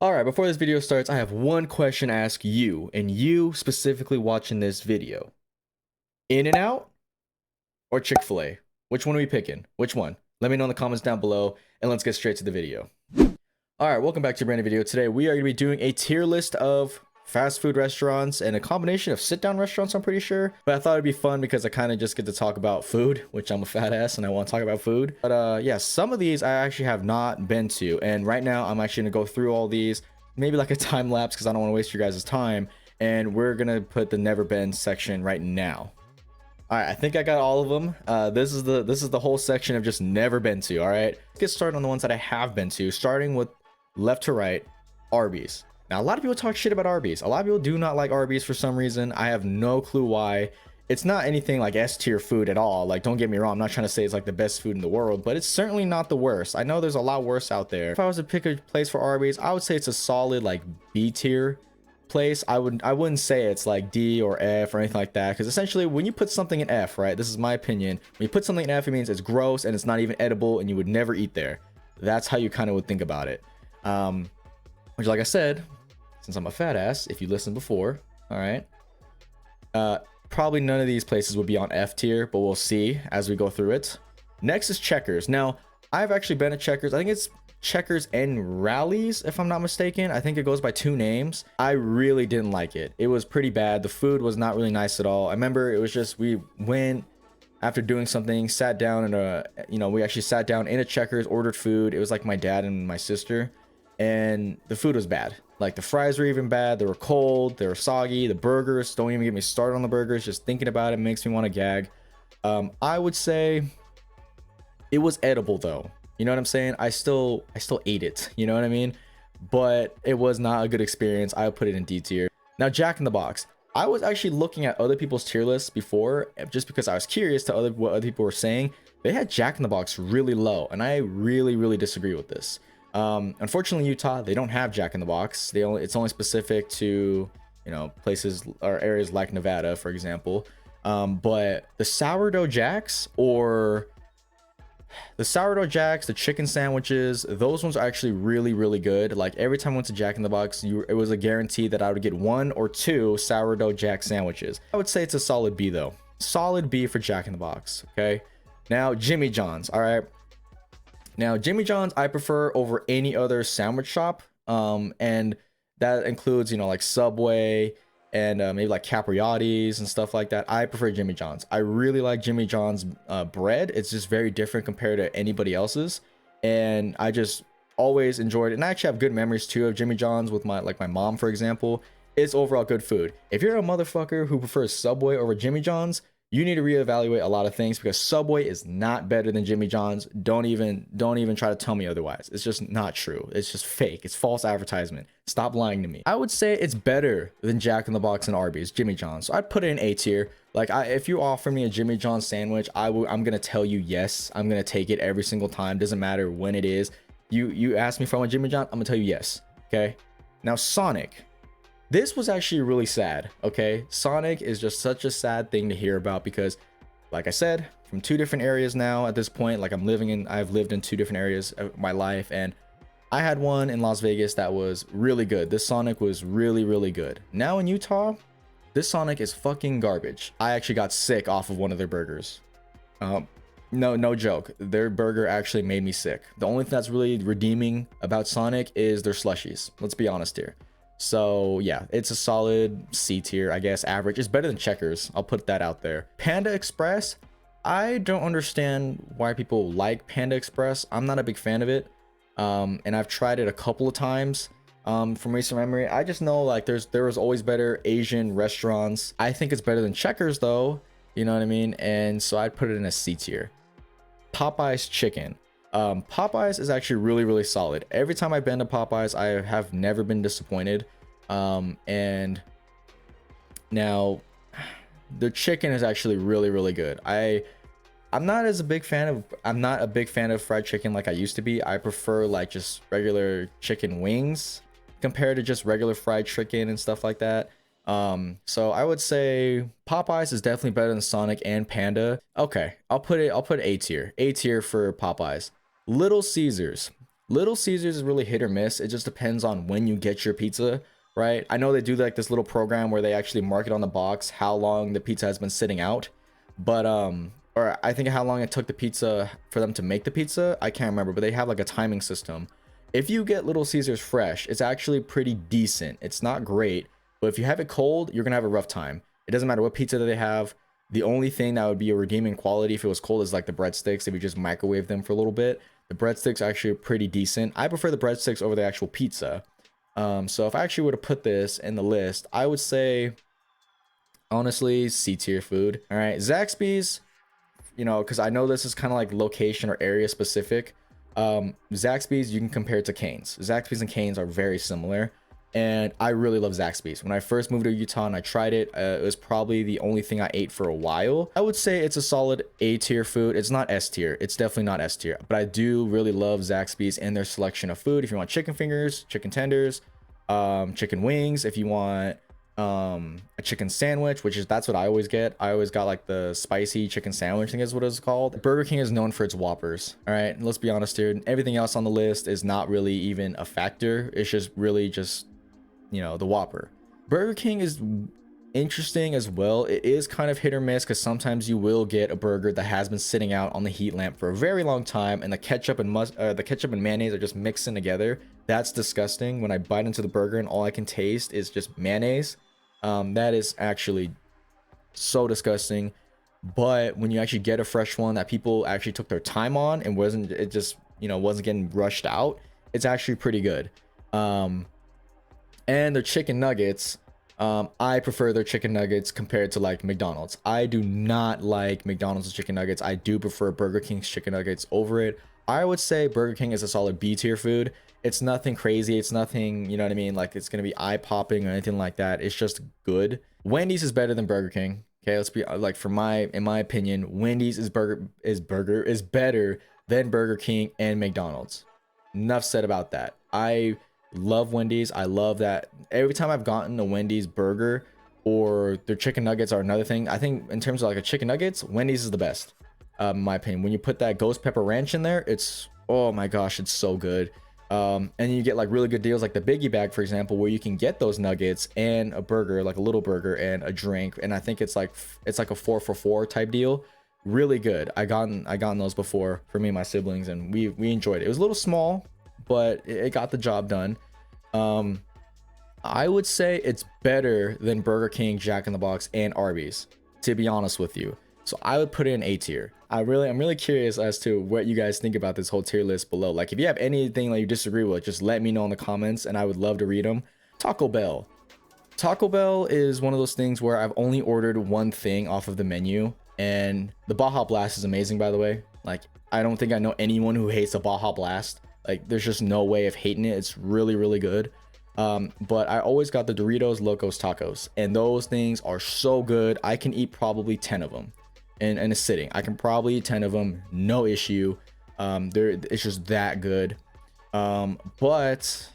All right, before this video starts, I have one question to ask you, and you specifically watching this video. In-N-Out or Chick-fil-A? Which one are we picking? Which one? Let me know in the comments down below, and let's get straight to the video. All right, welcome back to a brand new video. Today, we are going to be doing a tier list of fast food restaurants and a combination of sit-down restaurants, I'm pretty sure. But I thought it'd be fun because I kind of just get to talk about food, which I'm a fat ass and I want to talk about food. But yeah, some of these I actually have not been to. And right now, I'm actually going to go through all these, maybe like a time lapse because I don't want to waste your guys' time. And we're going to put the never been section right now. All right, I think I got all of them. This is the whole section of just never been to. All right, let's get started on the ones that I have been to, starting with left to right. Arby's. Now, a lot of people talk shit about Arby's. A lot of people do not like Arby's for some reason. I have no clue why. It's not anything like S tier food at all. Like, don't get me wrong, I'm not trying to say it's like the best food in the world, but it's certainly not the worst. I know there's a lot worse out there. If I was to pick a place for Arby's, I would say it's a solid like B tier place. I wouldn't say it's like D or F or anything like that, because essentially when you put something in F, right, this is my opinion, when you put something in F, it means it's gross and it's not even edible and you would never eat there. That's how you kind of would think about it. Which, like I said, since I'm a fat ass, if you listened before, all right, probably none of these places would be on F tier, but we'll see as we go through it. Next is Checkers. Now, I've actually been at Checkers. I think it's Checkers and Rallies, if I'm not mistaken. I think it goes by two names. I really didn't like it. It was pretty bad. The food was not really nice at all. I remember it was just, we went after doing something, sat down in a, we actually sat down in a Checkers, ordered food. It was like my dad and my sister, and the food was bad. Like, the fries were even bad. They were cold. They were soggy. The burgers, don't even get me started on the burgers. Just thinking about it makes me want to gag. I would say it was edible though. You know what I'm saying? I still ate it. You know what I mean? But it was not a good experience. I would put it in D tier. Now, Jack in the Box. I was actually looking at other people's tier lists before, just because I was curious to what other people were saying. They had Jack in the Box really low, and I really disagree with this. Unfortunately, Utah, they don't have Jack in the Box. It's only specific to, places or areas like Nevada, for example. But the sourdough jacks, the chicken sandwiches, those ones are actually really good. Like, every time I went to Jack in the Box, it was a guarantee that I would get 1 or 2 sourdough jack sandwiches. I would say it's a solid B though. Solid B for Jack in the Box. Okay. Now, Jimmy John's. All right. Now, Jimmy John's I prefer over any other sandwich shop, and that includes, like Subway and maybe like Capriotti's and stuff like that. I prefer Jimmy John's. I really like Jimmy John's bread. It's just very different compared to anybody else's, and I just always enjoyed it. And I actually have good memories too of Jimmy John's with my mom, for example. It's overall good food. If you're a motherfucker who prefers Subway over Jimmy John's, you need to reevaluate a lot of things, because Subway is not better than Jimmy John's. Don't even try to tell me otherwise. It's just not true. It's just fake. It's false advertisement. Stop lying to me. I would say it's better than Jack in the Box and Arby's, Jimmy John's. So I'd put it in A tier. Like, if you offer me a Jimmy John's sandwich, I'm gonna tell you yes. I'm gonna take it every single time. Doesn't matter when it is. You ask me if I want Jimmy John's, I'm gonna tell you yes. Okay. Now, Sonic. This was actually really sad, okay? Sonic is just such a sad thing to hear about, because, like I said, from 2 different areas now at this point, like I've lived in 2 different areas of my life, and I had one in Las Vegas that was really good. This Sonic was really good. Now in Utah, this Sonic is fucking garbage. I actually got sick off of one of their burgers. No joke. Their burger actually made me sick. The only thing that's really redeeming about Sonic is their slushies. Let's be honest here. So yeah, it's a solid C tier, I guess, average. It's better than Checkers. I'll put that out there. Panda Express. I don't understand why people like Panda Express. I'm not a big fan of it. And I've tried it a couple of times from recent memory. I just know, like, there was always better Asian restaurants. I think it's better than Checkers though. You know what I mean? And so I'd put it in a C tier. Popeye's chicken. Popeyes is actually really solid. Every time I've been to Popeyes, I have never been disappointed. And now the chicken is actually really good. I'm not a big fan of fried chicken like I used to be. I prefer like just regular chicken wings compared to just regular fried chicken and stuff like that. So I would say Popeyes is definitely better than Sonic and Panda. Okay, I'll put A tier. A tier for Popeyes. Little Caesars. Little Caesars is really hit or miss. It just depends on when you get your pizza, right? I know they do like this little program where they actually mark it on the box how long the pizza has been sitting out, but or I think how long it took the pizza for them to make the pizza. I can't remember, but they have like a timing system. If you get Little Caesars fresh, it's actually pretty decent. It's not great, but if you have it cold, you're gonna have a rough time. It doesn't matter what pizza that they have. The only thing that would be a redeeming quality if it was cold is like the breadsticks. If you just microwave them for a little bit, the breadsticks are actually pretty decent. I prefer the breadsticks over the actual pizza. So if I actually were to put this in the list, I would say honestly C tier food. All right, Zaxby's, you know, because I know this is kind of like location or area specific. Zaxby's, you can compare it to Cane's. Zaxby's and Cane's are very similar, and I really love Zaxby's. When I first moved to Utah and I tried it, it was probably the only thing I ate for a while. I would say it's a solid A tier food. It's not S tier. It's definitely not S tier, but I do really love Zaxby's and their selection of food. If you want chicken fingers, chicken tenders, chicken wings, if you want a chicken sandwich, which is that's what I always get. I always got like the spicy chicken sandwich, I think is what it's called. Burger King is known for its Whoppers. All right, and let's be honest, dude, everything else on the list is not really even a factor. It's just really just, you know, the Whopper. Burger King is interesting as well. It is kind of hit or miss because sometimes you will get a burger that has been sitting out on the heat lamp for a very long time, and the ketchup and mayonnaise are just mixing together. That's disgusting. When I bite into the burger and all I can taste is just mayonnaise, that is actually so disgusting. But when you actually get a fresh one that people actually took their time on and wasn't getting rushed out, it's actually pretty good. And their chicken nuggets, I prefer their chicken nuggets compared to like McDonald's. I do not like McDonald's chicken nuggets. I do prefer Burger King's chicken nuggets over it. I would say Burger King is a solid B tier food. It's nothing crazy. It's nothing, you know what I mean? Like it's going to be eye popping or anything like that. It's just good. Wendy's is better than Burger King. Okay, let's be like, in my opinion, Wendy's is better than Burger King and McDonald's. Enough said about that. I love Wendy's. I love that every time I've gotten a Wendy's burger or their chicken nuggets are another thing. I think in terms of like a chicken nuggets, Wendy's is the best, in my opinion. When you put that ghost pepper ranch in there, it's, oh my gosh, it's so good. And you get like really good deals like the biggie bag, for example, where you can get those nuggets and a burger, like a little burger and a drink, and I think it's like a 4 for 4 type deal. Really good. I gotten those before for me and my siblings, and we enjoyed it. It was a little small, but it got the job done. I would say it's better than Burger King, Jack in the Box, and Arby's, to be honest with you. So I would put it in A tier. I'm really curious as to what you guys think about this whole tier list below. Like if you have anything that you disagree with, just let me know in the comments and I would love to read them. Taco Bell. Taco Bell is one of those things where I've only ordered one thing off of the menu, and the Baja Blast is amazing, by the way. Like I don't think I know anyone who hates a Baja Blast. Like there's just no way of hating it. It's really good. But I always got the Doritos Locos Tacos, and those things are so good. I can eat probably 10 of them in a sitting. I can probably eat 10 of them, no issue. It's just that good. But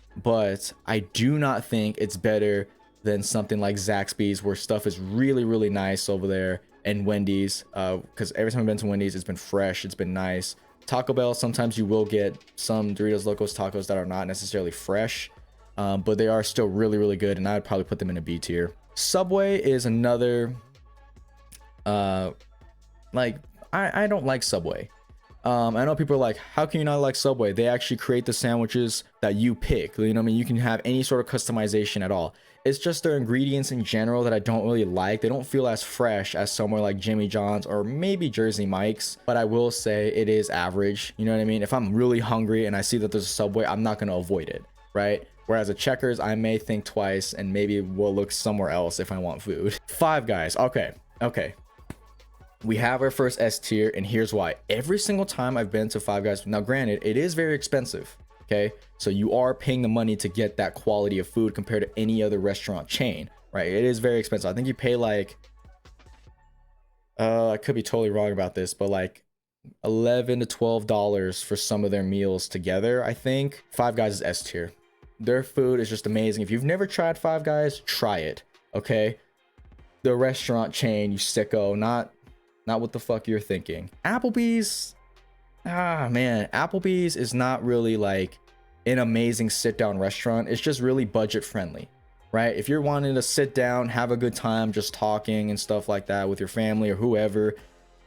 I do not think it's better than something like Zaxby's, where stuff is really nice over there, and Wendy's, because every time I've been to Wendy's, it's been fresh, it's been nice. Taco Bell, sometimes you will get some Doritos Locos Tacos that are not necessarily fresh, but they are still really good, and I would probably put them in a B tier. Subway is another, like I don't like Subway. I know people are like, how can you not like Subway? They actually create the sandwiches that you pick. You know what I mean? You can have any sort of customization at all. It's just their ingredients in general that I don't really like. They don't feel as fresh as somewhere like Jimmy John's or maybe Jersey Mike's, but I will say it is average. You know what I mean? If I'm really hungry and I see that there's a Subway, I'm not going to avoid it, right? Whereas at Checkers, I may think twice and maybe will look somewhere else if I want food. Five Guys. Okay. We have our first S tier, and here's why. Every single time I've been to Five Guys, now granted, it is very expensive, okay? So you are paying the money to get that quality of food compared to any other restaurant chain, right? It is very expensive. I think you pay like, I could be totally wrong about this, but like $11 to $12 for some of their meals together, I think. Five Guys is S tier. Their food is just amazing. If you've never tried Five Guys, try it, okay? The restaurant chain, you sicko, not what the fuck you're thinking. Applebee's, man, Applebee's is not really like an amazing sit down restaurant. It's just really budget friendly, right? If you're wanting to sit down, have a good time, just talking and stuff like that with your family or whoever,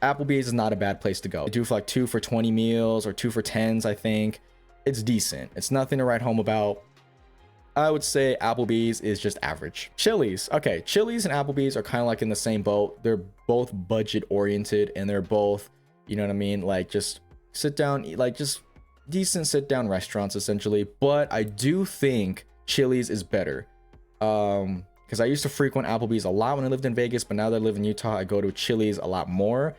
Applebee's is not a bad place to go. They do for like 2 for 20 meals or 2 for 10s, I think. It's decent. It's nothing to write home about. I would say Applebee's is just average. Chili's. Okay, Chili's and Applebee's are kind of like in the same boat. They're both budget oriented and they're both, you know what I mean? Like just sit down, eat, like just decent sit down restaurants essentially. But I do think Chili's is better. Because I used to frequent Applebee's a lot when I lived in Vegas, but now that I live in Utah, I go to Chili's a lot more.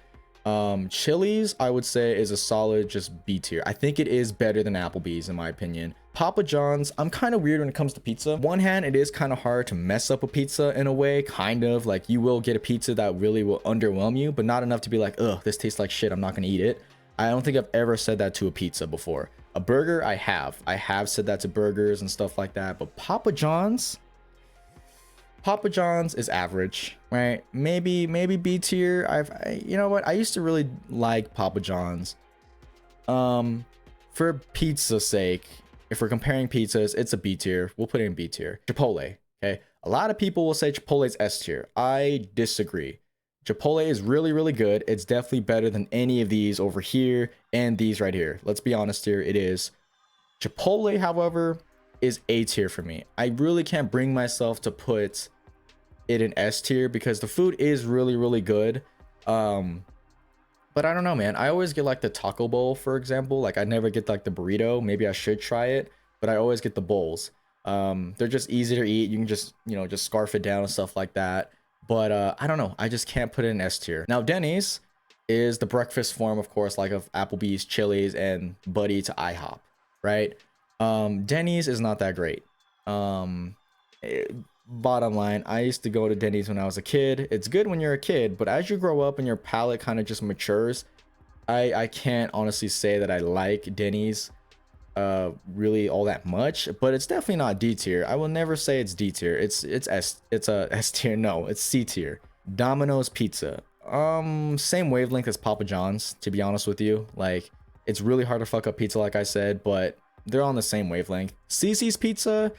Chili's, I would say, is a solid just B tier. I think it is better than Applebee's in my opinion. Papa John's, I'm kind of weird when it comes to pizza. One hand, it is kind of hard to mess up a pizza in a way, kind of like you will get a pizza that really will underwhelm you, but not enough to be like, ugh, this tastes like shit, I'm not gonna eat it. I don't think I've ever said that to a pizza before. A burger, I have said that to burgers and stuff like that, but Papa John's is average, right? Maybe B tier. You know what? I used to really like Papa John's. For pizza's sake, if we're comparing pizzas, it's a B tier. We'll put it in B tier. Chipotle, okay? A lot of people will say Chipotle's S tier. I disagree. Chipotle is really, really good. It's definitely better than any of these over here and these right here. Let's be honest here, it is. Chipotle, however, is A tier for me. I really can't bring myself to put it in S tier because the food is really, really good. But I don't know, man. I always get like the taco bowl, for example. Like I never get like the burrito. Maybe I should try it, but I always get the bowls. They're just easy to eat. You can just, you know, just scarf it down and stuff like that. But I don't know. I just can't put it in S tier. Now, Denny's is the breakfast form, of course, like of Applebee's, Chili's, and Buddy to IHOP, right? Denny's is not that great. Bottom line, I used to go to Denny's when I was a kid. It's good when you're a kid, but as you grow up and your palate kind of just matures, I can't honestly say that I like Denny's really all that much, but it's definitely not D tier. I will never say it's D tier. It's a S tier. No, it's C tier. Domino's Pizza. Same wavelength as Papa John's, to be honest with you. Like, it's really hard to fuck up pizza, like I said, but they're on the same wavelength. CiCi's Pizza,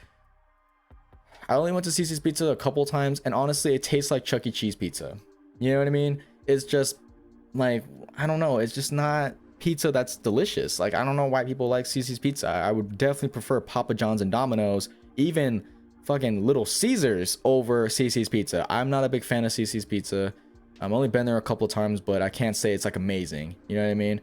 I only went to CiCi's Pizza a couple times, and honestly, it tastes like Chuck E. Cheese pizza. You know what I mean? It's just like, I don't know. It's just not pizza that's delicious. Like, I don't know why people like CiCi's Pizza. I would definitely prefer Papa John's and Domino's, even fucking Little Caesars over CiCi's Pizza. I'm not a big fan of CiCi's Pizza. I've only been there a couple of times, but I can't say it's like amazing. You know what I mean?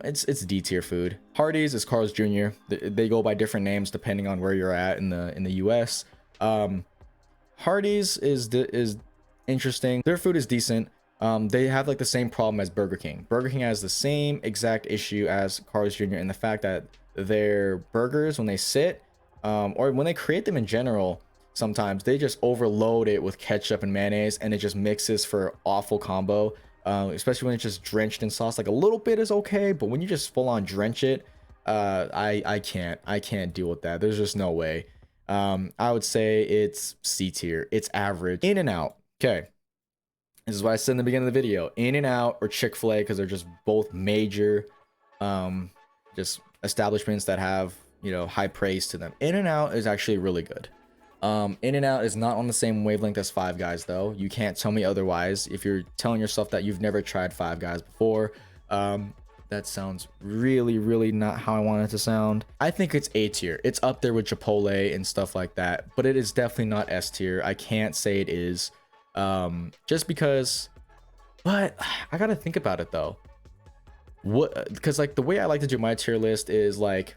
It's D tier food. Hardee's is Carl's Jr. They go by different names depending on where you're at in the US. Hardee's is interesting. Their food is decent. They have like the same problem as Burger King. Burger King has the same exact issue as Carl's Jr. in the fact that their burgers, when they sit, or when they create them in general, sometimes they just overload it with ketchup and mayonnaise, and it just mixes for awful combo. Especially when it's just drenched in sauce. Like a little bit is okay, but when you just full on drench it, I can't deal with that. There's just no way. I would say it's C tier. It's average. In-N-Out. Okay. This is what I said in the beginning of the video. In-N-Out or Chick-fil-A, because they're just both major just establishments that have, you know, high praise to them. In-N-Out is actually really good. In-N-Out is not on the same wavelength as Five Guys, though. You can't tell me otherwise. If you're telling yourself that you've never tried Five Guys before, that sounds really, really not how I want it to sound. I think it's A tier. It's up there with Chipotle and stuff like that, but it is definitely not S tier. I can't say it is, just because, but I gotta think about it though. Because like the way I like to do my tier list is like,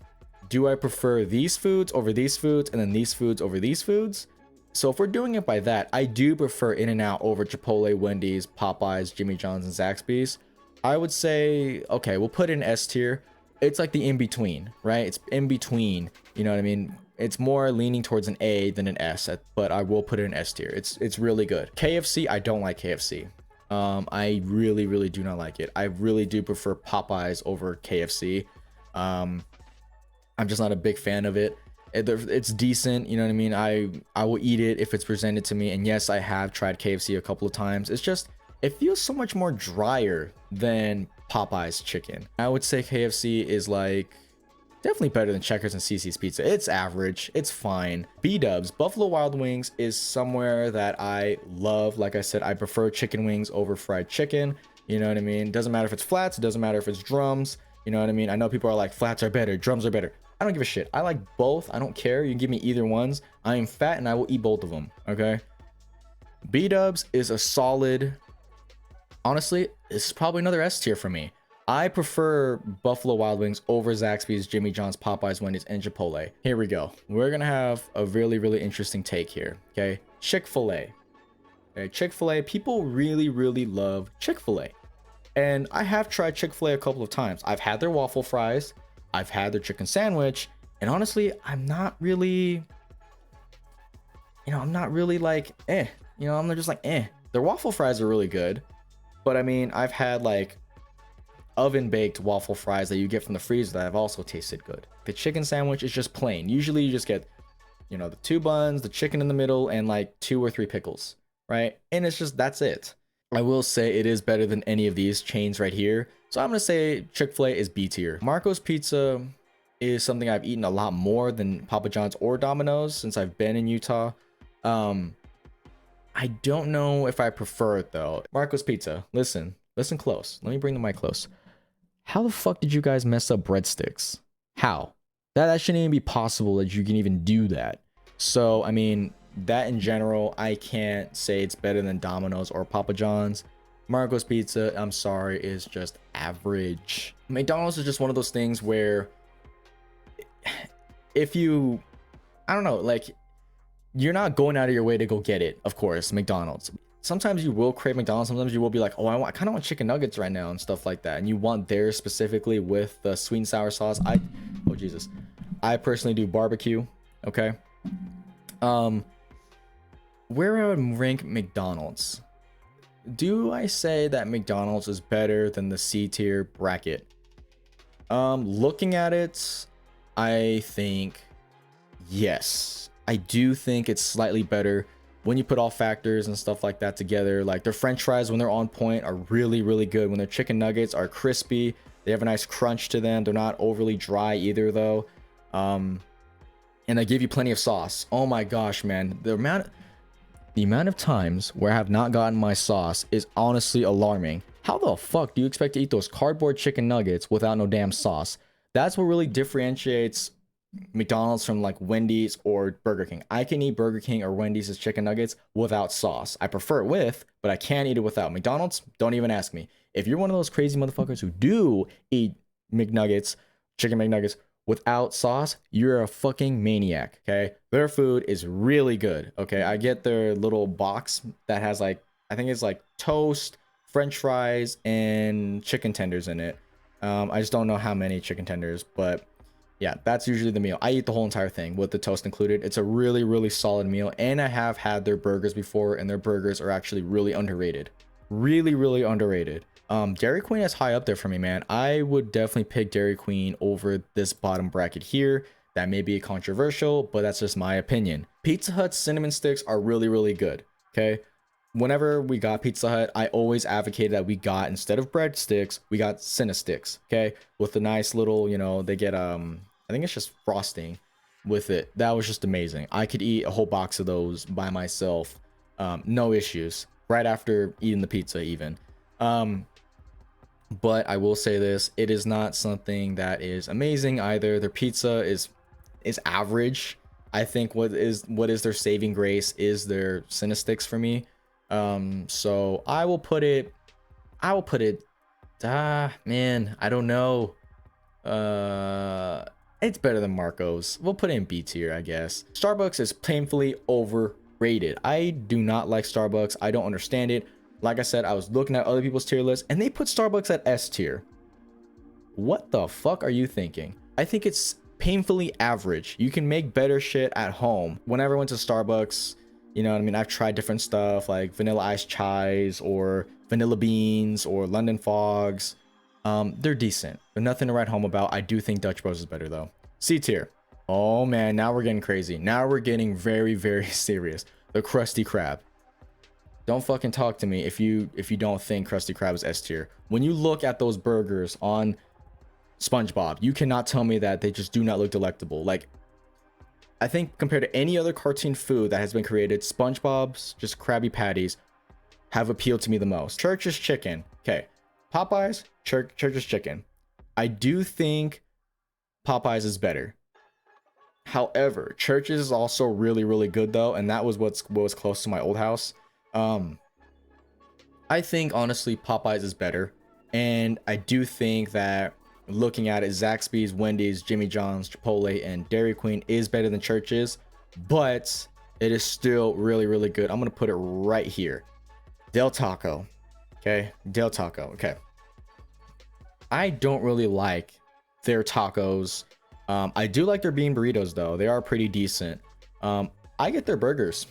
do I prefer these foods over these foods and then these foods over these foods? So if we're doing it by that, I do prefer In-N-Out over Chipotle, Wendy's, Popeyes, Jimmy John's, and Zaxby's. I would say, okay, we'll put it in S tier. It's like the in-between, right? It's in between, you know what I mean? It's more leaning towards an A than an S, but I will put it in S tier. It's really good. KFC, I don't like KFC. I really, really do not like it. I really do prefer Popeyes over KFC. I'm just not a big fan of it. It's decent, you know what I mean? I will eat it if it's presented to me. And yes, I have tried KFC a couple of times. It's just, it feels so much more drier than Popeye's chicken. I would say KFC is like Definitely better than Checkers and CC's Pizza. It's average. It's fine. B-dubs, Buffalo Wild Wings is somewhere that I love. Like I said, I prefer chicken wings over fried chicken. You know what I mean? Doesn't matter if it's flats. It doesn't matter if it's drums. You know what I mean? I know people are like, flats are better, drums are better. I don't give a shit. I like both. I don't care. You can give me either ones. I am fat and I will eat both of them. Okay. B-dubs is a solid. Honestly, this is probably another S tier for me. I prefer Buffalo Wild Wings over Zaxby's, Jimmy John's, Popeyes, Wendy's, and Chipotle. Here we go. We're gonna have a really, really interesting take here. Okay, Chick-fil-A. Okay, Chick-fil-A. People really, really love Chick-fil-A, and I have tried Chick-fil-A a couple of times. I've had their waffle fries. I've had their chicken sandwich, and honestly, I'm not really like, eh. You know, I'm just like, eh. Their waffle fries are really good, but I mean, I've had like oven baked waffle fries that you get from the freezer that have also tasted good. The chicken sandwich is just plain. Usually you just get, you know, the 2 buns, the chicken in the middle, and like 2 or 3 pickles, right? And it's just, that's it. I will say it is better than any of these chains right here. So I'm gonna say Chick-fil-A is B tier. Marco's Pizza is something I've eaten a lot more than Papa John's or Domino's since I've been in Utah. I don't know if I prefer it though. Marco's Pizza, listen close. Let me bring the mic close. How the fuck did you guys mess up breadsticks? How? That shouldn't even be possible that you can even do that. So, I mean, that in general, I can't say it's better than Domino's or Papa John's. Marco's Pizza, I'm sorry, is just average. McDonald's is just one of those things where if you, I don't know, like, you're not going out of your way to go get it, of course, McDonald's. Sometimes you will crave McDonald's. Sometimes you will be like, oh, I kind of want chicken nuggets right now and stuff like that. And you want theirs specifically with the sweet and sour sauce. Oh Jesus, I personally do barbecue. Okay. Where I would rank McDonald's? Do I say that McDonald's is better than the C tier bracket? Looking at it, I think yes. I do think it's slightly better. When you put all factors and stuff like that together, like their french fries when they're on point are really, really good. When their chicken nuggets are crispy, they have a nice crunch to them. They're not overly dry either though. And they give you plenty of sauce. Oh my gosh, man. The amount of times where I have not gotten my sauce is honestly alarming. How the fuck do you expect to eat those cardboard chicken nuggets without no damn sauce? That's what really differentiates McDonald's from like Wendy's or Burger King. I can eat Burger King or Wendy's chicken nuggets without sauce. I prefer it with, but I can't eat it without. McDonald's, don't even ask me. If you're one of those crazy motherfuckers who do eat McNuggets, chicken McNuggets without sauce, you're a fucking maniac. Okay, their food is really good. Okay, I get their little box that has like, I think it's like toast, french fries, and chicken tenders in it. I just don't know how many chicken tenders, but yeah, that's usually the meal. I eat the whole entire thing with the toast included. It's a really, really solid meal. And I have had their burgers before, and their burgers are actually really underrated. Really, really underrated. Dairy Queen is high up there for me, man. I would definitely pick Dairy Queen over this bottom bracket here. That may be controversial, but that's just my opinion. Pizza Hut's cinnamon sticks are really, really good. Okay. Whenever we got Pizza Hut, I always advocated that we got, instead of breadsticks, we got Cinna sticks. Okay. With the nice little, you know, they get, I think it's just frosting with it. That was just amazing. I could eat a whole box of those by myself. No issues. Right after eating the pizza even. But I will say this, it is not something that is amazing either. Their pizza is average. I think what is their saving grace is their Cinna sticks for me. So I will put it, man, I don't know. It's better than Marco's. We'll put it in B tier, I guess. Starbucks is painfully overrated. I do not like Starbucks. I don't understand it. Like I said, I was looking at other people's tier lists and they put Starbucks at S tier. What the fuck are you thinking? I think it's painfully average. You can make better shit at home. Whenever I went to Starbucks, you know what I mean? I've tried different stuff like vanilla iced chais or vanilla beans or London fogs. They're decent. They're nothing to write home about. I do think Dutch Bros is better though. C tier. Oh man, now we're getting crazy. Now we're getting very, very serious. The Krusty Krab. Don't fucking talk to me if you don't think Krusty Krab is S tier. When you look at those burgers on SpongeBob. You cannot tell me that they just do not look delectable. Like, I think compared to any other cartoon food that has been created, SpongeBob's just Krabby Patties have appealed to me the most. Church's Chicken. Okay. Popeyes, Church's Chicken. I do think Popeyes is better. However, Church's is also really, really good though, and that was what was close to my old house. I think honestly Popeyes is better, and I do think that looking at it, Zaxby's, Wendy's, Jimmy John's, Chipotle, and Dairy Queen is better than Church's, but it is still really, really good. I'm gonna put it right here. Del Taco. Okay, Del Taco. Okay, I don't really like their tacos. I do like their bean burritos though. They are pretty decent. I get their burgers.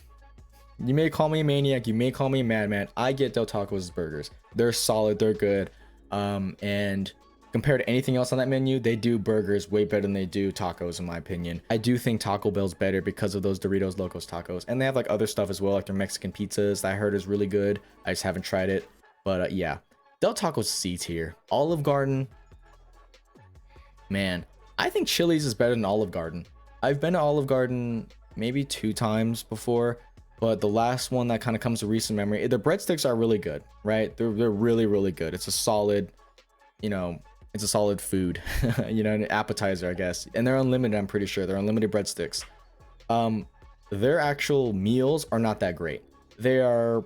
You may call me a maniac, you may call me a madman. I get Del Taco's burgers. They're solid, they're good. And compared to anything else on that menu, they do burgers way better than they do tacos, in my opinion. I do think Taco Bell's better because of those Doritos Locos tacos. And they have like other stuff as well, like their Mexican pizzas that I heard is really good. I just haven't tried it. But yeah, Del Taco's C tier. Olive Garden, man, I think Chili's is better than Olive Garden. I've been to Olive Garden maybe 2 times before, but the last one that kind of comes to recent memory, the breadsticks are really good, right? They're really, really good. It's a solid, you know, it's a solid food, you know, an appetizer, I guess. And they're unlimited, I'm pretty sure. They're unlimited breadsticks. Their actual meals are not that great. They are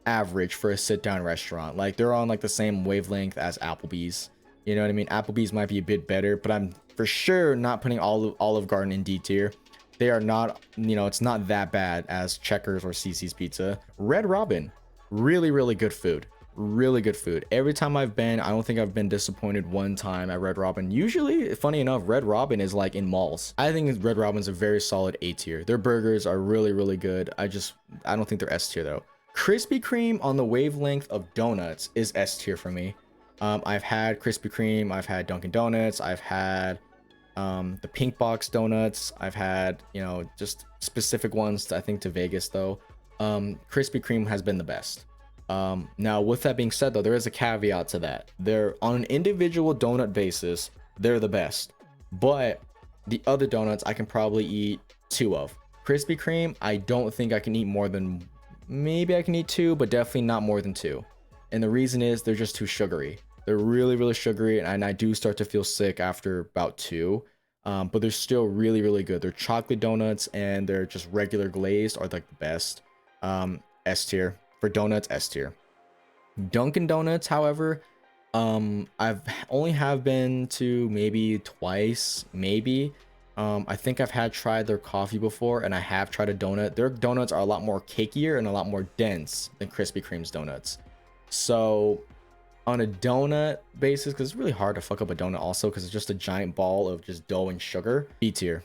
average for a sit-down restaurant. Like, they're on like the same wavelength as Applebee's. You know what I mean? Applebee's might be a bit better, but I'm for sure not putting Olive Garden in D tier. They are not, you know, it's not that bad as Checkers or CC's Pizza. Red Robin, really, really good food. Really good food. Every time I've been, I don't think I've been disappointed one time at Red Robin. Usually, funny enough, Red Robin is like in malls. I think Red Robin's a very solid A tier. Their burgers are really, really good. I don't think they're S tier though. Krispy Kreme on the wavelength of donuts is S tier for me. I've had Krispy Kreme, I've had Dunkin' Donuts, I've had the pink box donuts, I've had, you know, just specific ones I think to Vegas though. Krispy Kreme has been the best. Now with that being said though, there is a caveat to that. They're on an individual donut basis, they're the best, but the other donuts I can probably eat 2 of. Krispy Kreme, I don't think I can eat more than, maybe I can eat 2, but definitely not more than 2. And the reason is they're just too sugary. They're really, really sugary, and I do start to feel sick after about 2. But they're still really, really good. They're chocolate donuts and they're just regular glazed are like the best. S tier. For donuts, S tier. Dunkin' Donuts, however, I've only have been to maybe twice, maybe. I think I've tried their coffee before, and I have tried a donut. Their donuts are a lot more cakier and a lot more dense than Krispy Kreme's donuts. So on a donut basis, because it's really hard to fuck up a donut also because it's just a giant ball of just dough and sugar. B tier.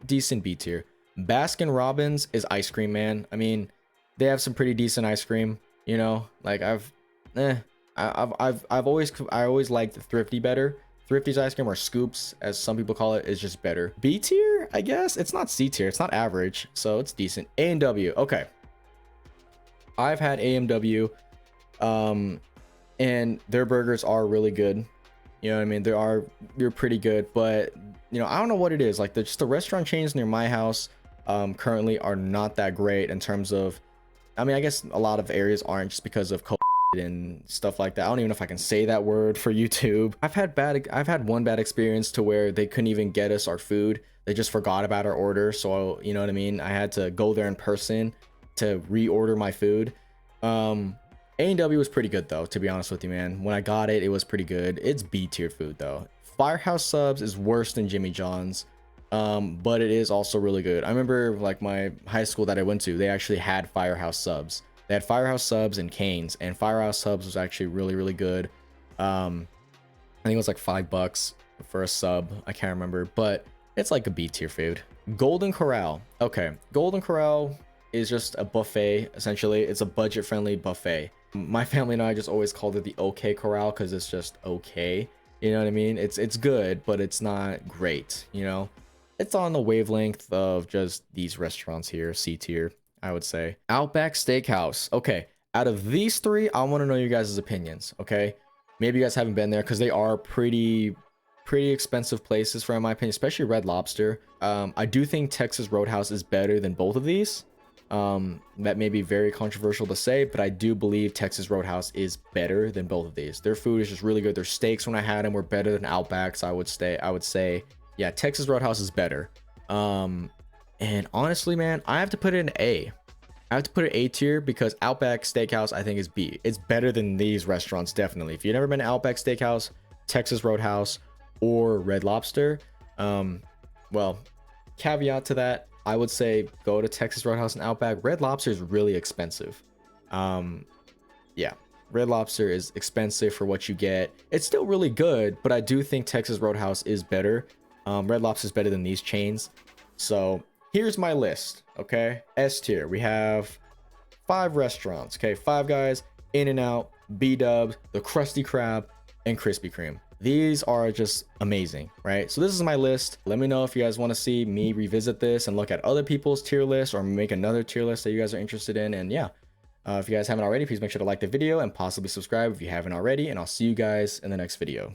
Decent B tier. Baskin Robbins is ice cream, man. I mean, they have some pretty decent ice cream, you know. Like I always liked Thrifty better. Thrifty's ice cream, or Scoops as some people call it, is just better. B tier, I guess. It's not C tier. It's not average, so it's decent. A&W. Okay. I've had A&W. And their burgers are really good. You know what I mean? They're pretty good, but you know, I don't know what it is. Like the restaurant chains near my house currently are not that great in terms of, I mean, I guess a lot of areas aren't just because of COVID and stuff like that. I don't even know if I can say that word for YouTube. I've had one bad experience to where they couldn't even get us our food. They just forgot about our order. So, you know what I mean? I had to go there in person to reorder my food. A&W was pretty good though, to be honest with you, man. When I got it, it was pretty good. It's B tier food though. Firehouse Subs is worse than Jimmy John's, but it is also really good. I remember like my high school that I went to, they actually had Firehouse Subs. They had Firehouse Subs and Cane's, and Firehouse Subs was actually really, really good. I think it was like $5 for a sub. I can't remember, but it's like a B tier food. Golden Corral. Okay, Golden Corral is just a buffet. Essentially, it's a budget-friendly buffet. My family and I just always called it the OK Corral because it's just okay. You know what I mean? It's good, but it's not great. You know, it's on the wavelength of just these restaurants here, C tier, I would say. Outback Steakhouse. Okay, out of these 3, I want to know you guys' opinions. Okay, maybe you guys haven't been there because they are pretty pretty expensive places for, in my opinion, especially Red Lobster. I do think Texas Roadhouse is better than both of these. That may be very controversial to say, but I do believe Texas Roadhouse is better than both of these. Their food is just really good. Their steaks, when I had them, were better than Outback's. I would say, yeah, Texas Roadhouse is better. And honestly, man, I have to put it in A. I have to put it A tier because Outback Steakhouse, I think, is B. It's better than these restaurants, definitely. If you've never been to Outback Steakhouse, Texas Roadhouse, or Red Lobster, well, caveat to that, I would say go to Texas Roadhouse and Outback. Red Lobster is really expensive. Yeah, Red Lobster is expensive for what you get. It's still really good, but I do think Texas Roadhouse is better. Red Lobster is better than these chains. So here's my list, okay? S tier, we have 5 restaurants, okay? Five Guys, In-N-Out, B-Dubs, the Krusty Krab, and Krispy Kreme. These are just amazing, right? So this is my list. Let me know if you guys want to see me revisit this and look at other people's tier list, or make another tier list that you guys are interested in. And yeah, if you guys haven't already, please make sure to like the video and possibly subscribe if you haven't already, and I'll see you guys in the next video.